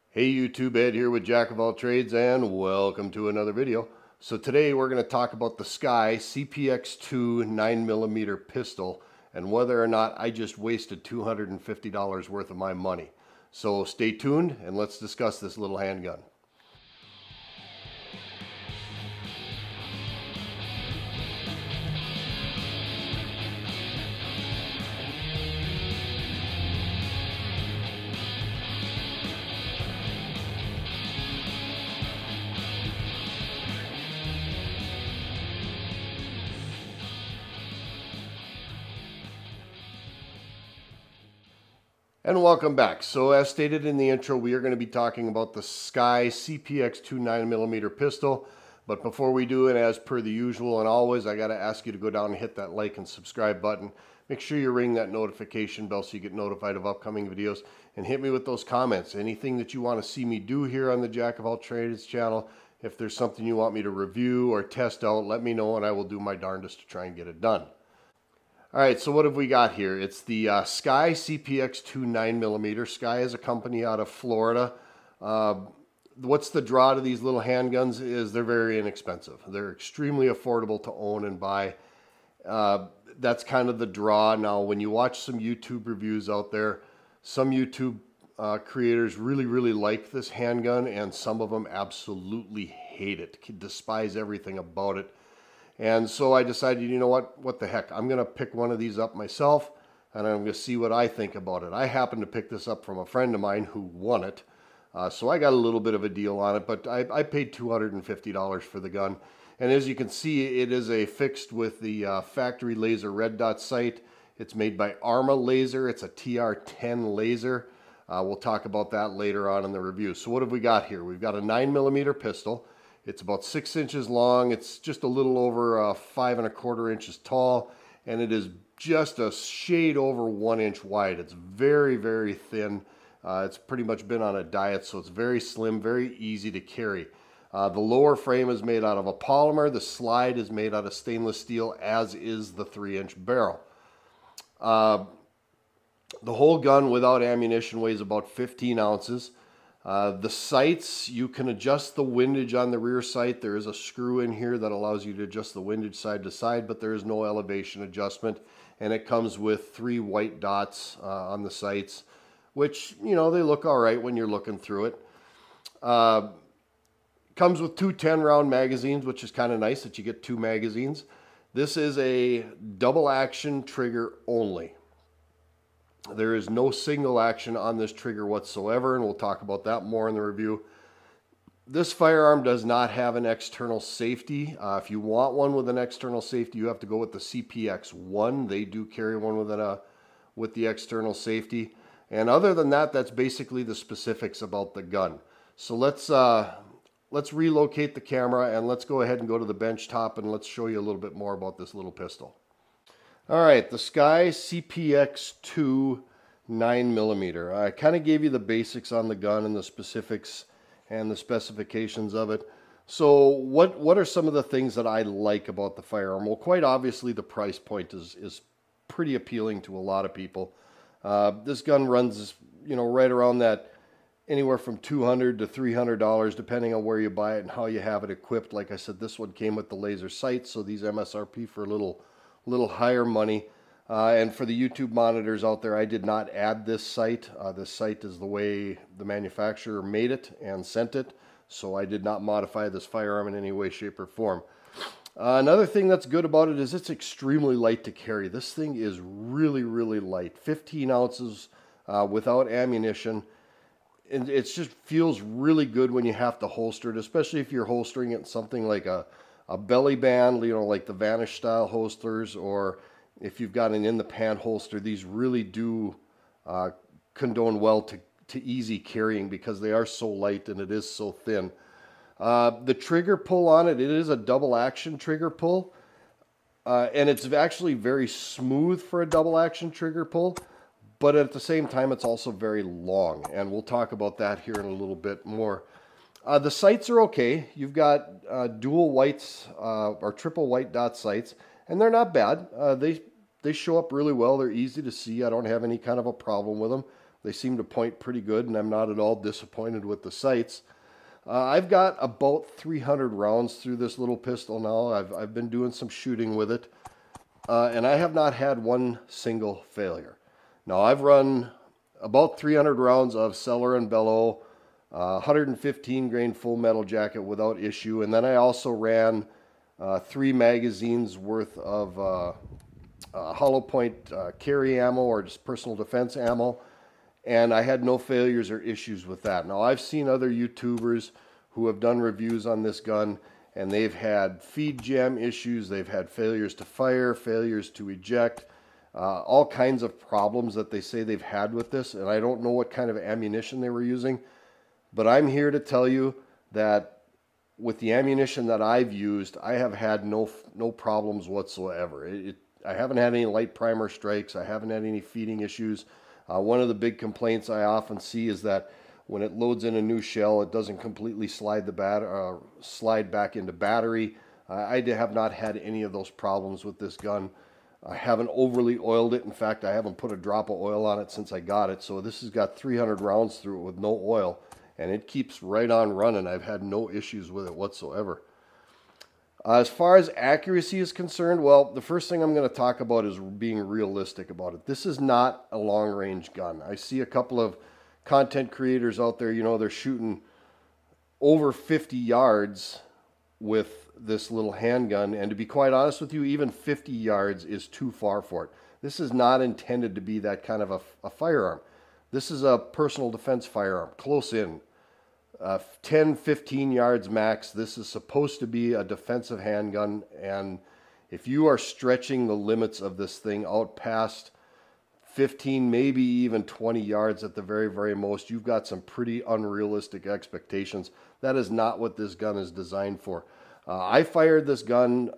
Hey YouTube, Ed here with Jack of All Trades and welcome to another video. So today we're going to talk about the SCCY CPX2 9mm pistol and whether or not I just wasted $250 worth of my money. So stay tuned and let's discuss this little handgun. And welcome back. So as stated in the intro, we are going to be talking about the SCCY CPX2 9mm pistol. But before we do it, as per the usual and always, I got to ask you to go down and hit that like and subscribe button. Make sure you ring that notification bell so you get notified of upcoming videos. And hit me with those comments. Anything that you want to see me do here on the Jack of All Trades channel. If there's something you want me to review or test out, let me know and I will do my darndest to try and get it done. All right, so what have we got here? It's the SCCY CPX2 9mm. SCCY is a company out of Florida. What's the draw to these little handguns is they're very inexpensive. They're extremely affordable to own and buy. That's kind of the draw. Now, when you watch some YouTube reviews out there, some YouTube creators really like this handgun, and some of them absolutely hate it, despise everything about it. And so I decided, you know what the heck, I'm going to pick one of these up myself, and I'm going to see what I think about it. I happened to pick this up from a friend of mine who won it, so I got a little bit of a deal on it, but I paid $250 for the gun. And as you can see, it is a fixed with the factory laser red dot sight. It's made by Arma Laser. It's a TR10 laser. We'll talk about that later on in the review. So what have we got here? We've got a 9mm pistol. It's about 6 inches long. It's just a little over 5 1/4 inches tall, and it is just a shade over 1 inch wide. It's very thin. It's pretty much been on a diet, so it's very slim, very easy to carry. The lower frame is made out of a polymer. The slide is made out of stainless steel, as is the 3-inch barrel. The whole gun without ammunition weighs about 15 ounces. The sights, you can adjust the windage on the rear sight. There is a screw in here that allows you to adjust the windage side to side, but there is no elevation adjustment. And it comes with 3 white dots on the sights, which, you know, they look all right when you're looking through it. Comes with 2 10-round magazines, which is kind of nice that you get 2 magazines. This is a double action trigger only. There is no single action on this trigger whatsoever, and we'll talk about that more in the review. This firearm does not have an external safety. If you want one with an external safety, you have to go with the CPX1. They do carry one with the external safety. And other than that, that's basically the specifics about the gun. So let's relocate the camera and let's go ahead and go to the bench top and let's show you a little bit more about this little pistol. All right, the SCCY CPX2 9mm. I kind of gave you the basics on the gun and the specifics and the specifications of it. So what are some of the things that I like about the firearm? Well, quite obviously the price point is pretty appealing to a lot of people. This gun runs, you know, right around that, anywhere from $200 to $300, depending on where you buy it and how you have it equipped. Like I said, this one came with the laser sight, so these MSRP for a little higher money. And for the YouTube monitors out there, I did not add this sight. This sight is the way the manufacturer made it and sent it, so I did not modify this firearm in any way, shape, or form. Another thing that's good about it is it's extremely light to carry. This thing is really light. 15 ounces without ammunition. And it just feels really good when you have to holster it, especially if you're holstering it in something like a belly band, you know, like the Vanish style holsters, or if you've got an in the pant holster. These really do condone well to easy carrying because they are so light and it is so thin. The trigger pull on it is a double action trigger pull, and it's actually very smooth for a double action trigger pull, but at the same time it's also very long, and we'll talk about that here in a little bit more. The sights are okay. You've got dual whites or triple white dot sights, and they're not bad. They show up really well. They're easy to see. I don't have any kind of a problem with them. They seem to point pretty good, and I'm not at all disappointed with the sights. I've got about 300 rounds through this little pistol now. I've been doing some shooting with it, and I have not had one single failure. Now, I've run about 300 rounds of Cellar and Bellow, 115 grain full metal jacket without issue, and then I also ran 3 magazines worth of hollow point carry ammo or just personal defense ammo, and I had no failures or issues with that. Now, I've seen other YouTubers who have done reviews on this gun, and they've had feed jam issues, they've had failures to fire, failures to eject, all kinds of problems that they say they've had with this, and I don't know what kind of ammunition they were using, but I'm here to tell you that with the ammunition that I've used, I have had no problems whatsoever. I haven't had any light primer strikes, I haven't had any feeding issues. One of the big complaints I often see is that when it loads in a new shell, it doesn't completely slide back into battery. I have not had any of those problems with this gun. I haven't overly oiled it. In fact, I haven't put a drop of oil on it since I got it. So this has got 300 rounds through it with no oil, and it keeps right on running. I've had no issues with it whatsoever. As far as accuracy is concerned, well, the first thing I'm going to talk about is being realistic about it. This is not a long-range gun. I see a couple of content creators out there, you know, they're shooting over 50 yards with this little handgun, and to be quite honest with you, even 50 yards is too far for it. This is not intended to be that kind of a firearm. This is a personal defense firearm, close in. 10, 15 yards max. This is supposed to be a defensive handgun, and if you are stretching the limits of this thing out past 15, maybe even 20 yards at the very, very most, you've got some pretty unrealistic expectations. That is not what this gun is designed for. I fired this gun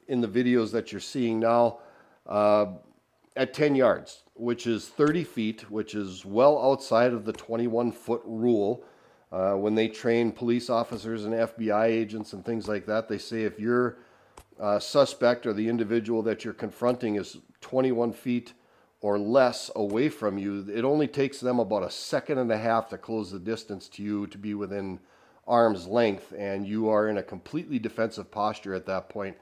in the videos that you're seeing now at 10 yards, which is 30 feet, which is well outside of the 21-foot rule. When they train police officers and FBI agents and things like that, they say if your suspect or the individual that you're confronting is 21 feet or less away from you, it only takes them about a second and a half to close the distance to you to be within arm's length, and you are in a completely defensive posture at that point.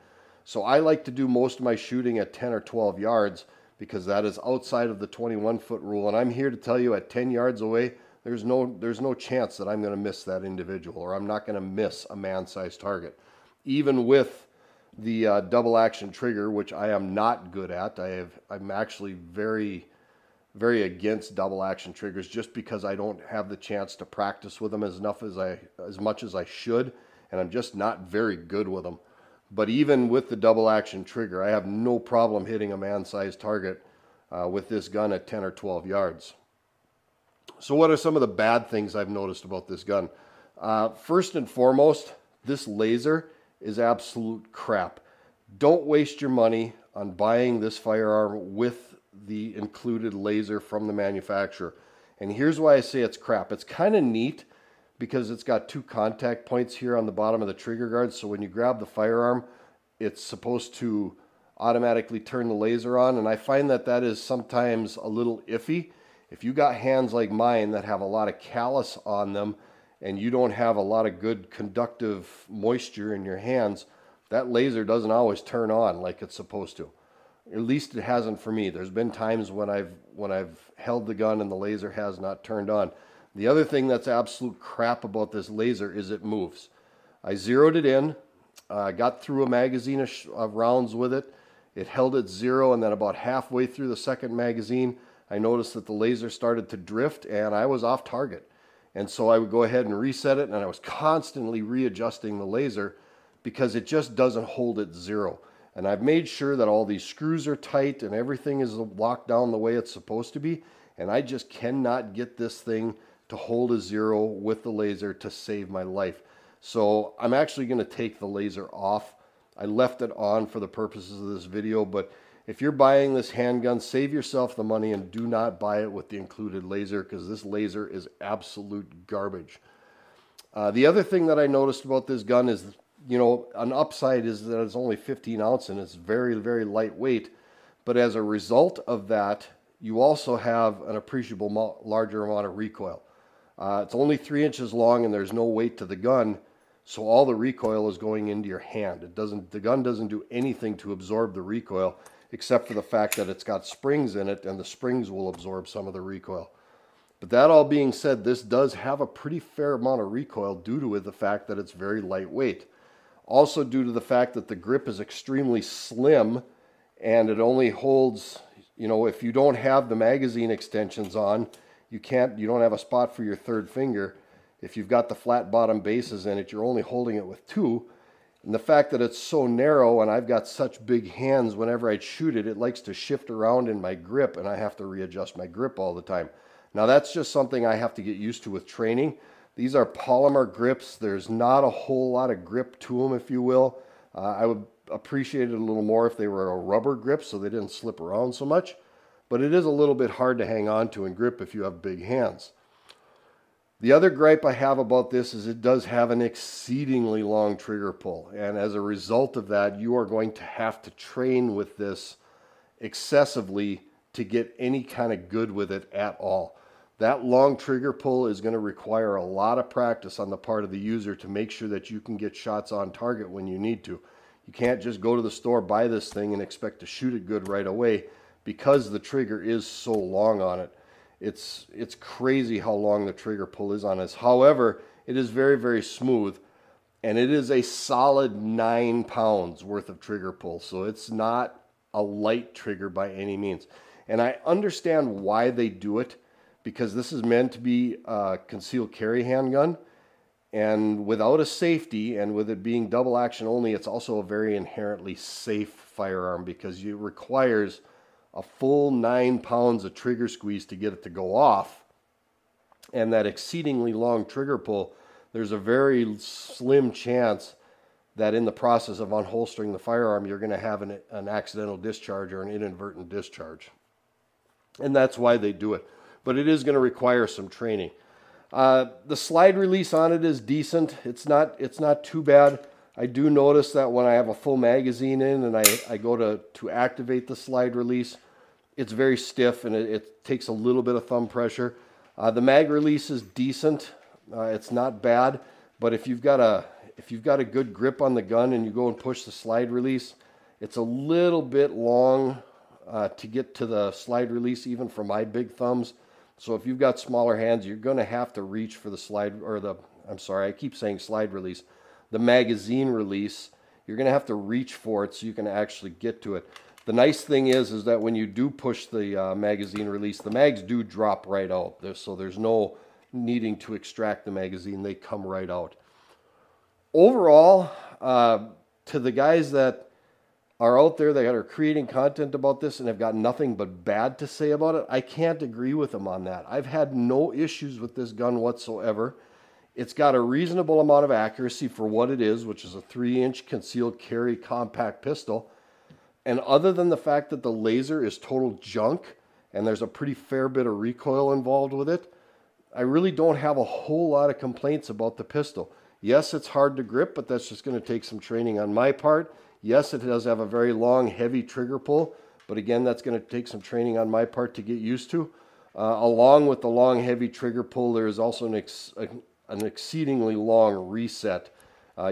So I like to do most of my shooting at 10 or 12 yards because that is outside of the 21-foot rule, and I'm here to tell you at 10 yards away, there's no chance that I'm going to miss that individual, or I'm not going to miss a man-sized target. Even with the double action trigger, which I am not good at. I'm actually very, very against double action triggers just because I don't have the chance to practice with them as much as I should, and I'm just not very good with them. But even with the double action trigger, I have no problem hitting a man-sized target with this gun at 10 or 12 yards. So what are some of the bad things I've noticed about this gun? First and foremost, this laser is absolute crap. Don't waste your money on buying this firearm with the included laser from the manufacturer. And here's why I say it's crap. It's kind of neat because it's got 2 contact points here on the bottom of the trigger guard. So when you grab the firearm, it's supposed to automatically turn the laser on. And I find that that is sometimes a little iffy. If you got hands like mine that have a lot of callus on them and you don't have a lot of good conductive moisture in your hands, that laser doesn't always turn on like it's supposed to. At least it hasn't for me. There's been times when I've held the gun and the laser has not turned on. The other thing that's absolute crap about this laser is it moves. I zeroed it in, got through a magazine of rounds with it. It held at 0, and then about halfway through the second magazine, I noticed that the laser started to drift and I was off target. And so I would go ahead and reset it, and I was constantly readjusting the laser because it just doesn't hold at 0. And I've made sure that all these screws are tight and everything is locked down the way it's supposed to be. And I just cannot get this thing to hold a 0 with the laser to save my life. So I'm actually going to take the laser off. I left it on for the purposes of this video, but if you're buying this handgun, save yourself the money and do not buy it with the included laser because this laser is absolute garbage. The other thing that I noticed about this gun is, you know, an upside is that it's only 15 ounce and it's very, very lightweight. But as a result of that, you also have an appreciable larger amount of recoil. It's only 3 inches long and there's no weight to the gun, so all the recoil is going into your hand. The gun doesn't do anything to absorb the recoil, except for the fact that it's got springs in it, and the springs will absorb some of the recoil. But that all being said, this does have a pretty fair amount of recoil due to the fact that it's very lightweight. Also due to the fact that the grip is extremely slim and it only holds, you know, if you don't have the magazine extensions on, you don't have a spot for your third finger. If you've got the flat bottom bases in it, you're only holding it with 2. And the fact that it's so narrow and I've got such big hands, whenever I shoot it, it likes to shift around in my grip and I have to readjust my grip all the time. Now that's just something I have to get used to with training. These are polymer grips. There's not a whole lot of grip to them, if you will. I would appreciate it a little more if they were a rubber grip so they didn't slip around so much. But it is a little bit hard to hang on to and grip if you have big hands. The other gripe I have about this is it does have an exceedingly long trigger pull. And as a result of that, you are going to have to train with this excessively to get any kind of good with it at all. That long trigger pull is going to require a lot of practice on the part of the user to make sure that you can get shots on target when you need to. You can't just go to the store, buy this thing, and expect to shoot it good right away because the trigger is so long on it. It's crazy how long the trigger pull is on this. However, it is very, very smooth, and it is a solid 9 pounds worth of trigger pull, so it's not a light trigger by any means. And I understand why they do it, because this is meant to be a concealed carry handgun, and without a safety and with it being double action only, it's also a very inherently safe firearm because it requires a full 9 pounds of trigger squeeze to get it to go off. And that exceedingly long trigger pull, there's a very slim chance that in the process of unholstering the firearm, you're going to have an accidental discharge or an inadvertent discharge. And that's why they do it. But it is going to require some training. The slide release on it is decent. It's not too bad. I do notice that when I have a full magazine in and I go to activate the slide release, it's very stiff and it takes a little bit of thumb pressure. The mag release is decent. It's not bad, but if you've got a good grip on the gun and you go and push the slide release, it's a little bit long to get to the slide release, even for my big thumbs. So if you've got smaller hands, you're going to have to reach for the slide, or I'm sorry, I keep saying slide release, the magazine release. You're going to have to reach for it so you can actually get to it. The nice thing is that when you do push the magazine release, the mags do drop right out. So there's no needing to extract the magazine. They come right out. Overall, to the guys that are out there that are creating content about this and have got nothing but bad to say about it, I can't agree with them on that. I've had no issues with this gun whatsoever. It's got a reasonable amount of accuracy for what it is, which is a 3-inch concealed carry compact pistol. And other than the fact that the laser is total junk and there's a pretty fair bit of recoil involved with it, I really don't have a whole lot of complaints about the pistol. Yes, it's hard to grip, but that's just going to take some training on my part. Yes, it does have a very long, heavy trigger pull, but again, that's going to take some training on my part to get used to. Along with the long, heavy trigger pull, there is also an exceedingly long reset.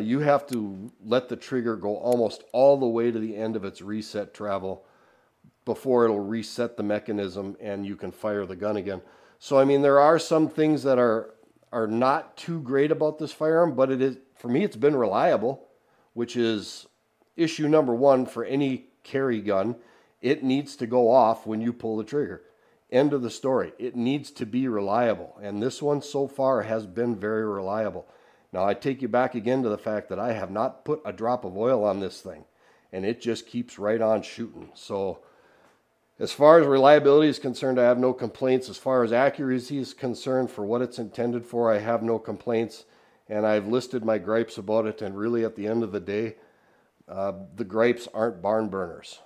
You have to let the trigger go almost all the way to the end of its reset travel before it'll reset the mechanism and you can fire the gun again. So, I mean, there are some things that are not too great about this firearm, but it is, for me, it's been reliable, which is issue number one for any carry gun. It needs to go off when you pull the trigger. End of the story. It needs to be reliable. And this one so far has been very reliable. Now, I take you back again to the fact that I have not put a drop of oil on this thing. And it just keeps right on shooting. So, as far as reliability is concerned, I have no complaints. As far as accuracy is concerned, for what it's intended for, I have no complaints. And I've listed my gripes about it. And really, at the end of the day, the gripes aren't barn burners.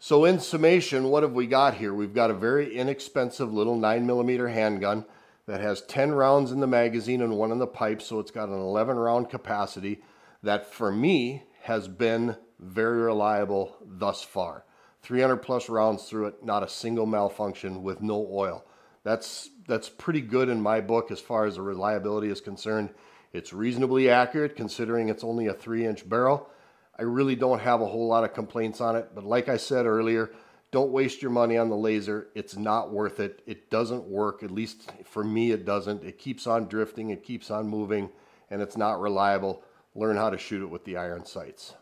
So in summation, what have we got here? We've got a very inexpensive little 9mm handgun that has 10 rounds in the magazine and 1 in the pipe, so it's got an 11-round capacity that, for me, has been very reliable thus far. 300 plus rounds through it, not a single malfunction with no oil. That's pretty good in my book as far as the reliability is concerned. It's reasonably accurate considering it's only a 3-inch barrel. I really don't have a whole lot of complaints on it, but like I said earlier, don't waste your money on the laser. It's not worth it. It doesn't work. At least for me, it doesn't. It keeps on drifting. It keeps on moving, and it's not reliable. Learn how to shoot it with the iron sights.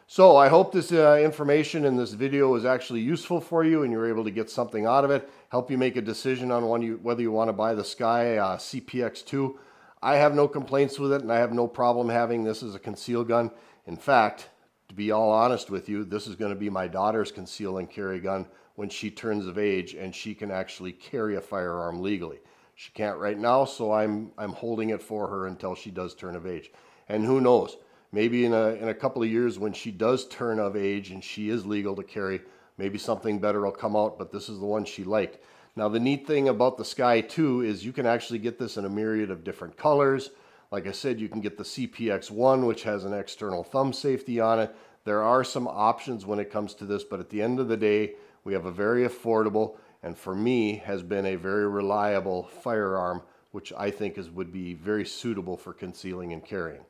So I hope this information in this video was actually useful for you and you're able to get something out of it, help you make a decision on whether you want to buy the SCCY CPX2. I have no complaints with it, and I have no problem having this as a conceal gun. In fact, to be all honest with you, this is going to be my daughter's conceal and carry gun when she turns of age and she can actually carry a firearm legally. She can't right now, so I'm holding it for her until she does turn of age. And who knows? Maybe in a couple of years when she does turn of age and she is legal to carry, maybe something better will come out, but this is the one she liked. Now the neat thing about the SCCY 2 is you can actually get this in a myriad of different colors. Like I said, you can get the CPX1, which has an external thumb safety on it. There are some options when it comes to this, but at the end of the day, we have a very affordable and for me has been a very reliable firearm, which I think would be very suitable for concealing and carrying.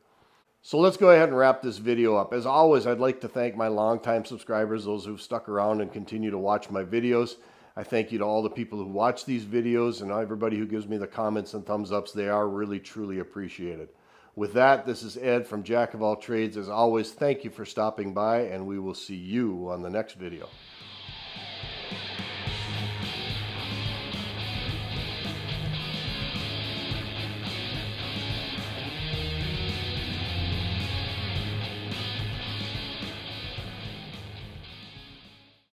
So let's go ahead and wrap this video up. As always, I'd like to thank my longtime subscribers, those who've stuck around and continue to watch my videos. I thank you to all the people who watch these videos and everybody who gives me the comments and thumbs ups. They are really, truly appreciated. With that, this is Ed from Jack of All Trades. As always, thank you for stopping by, and we will see you on the next video.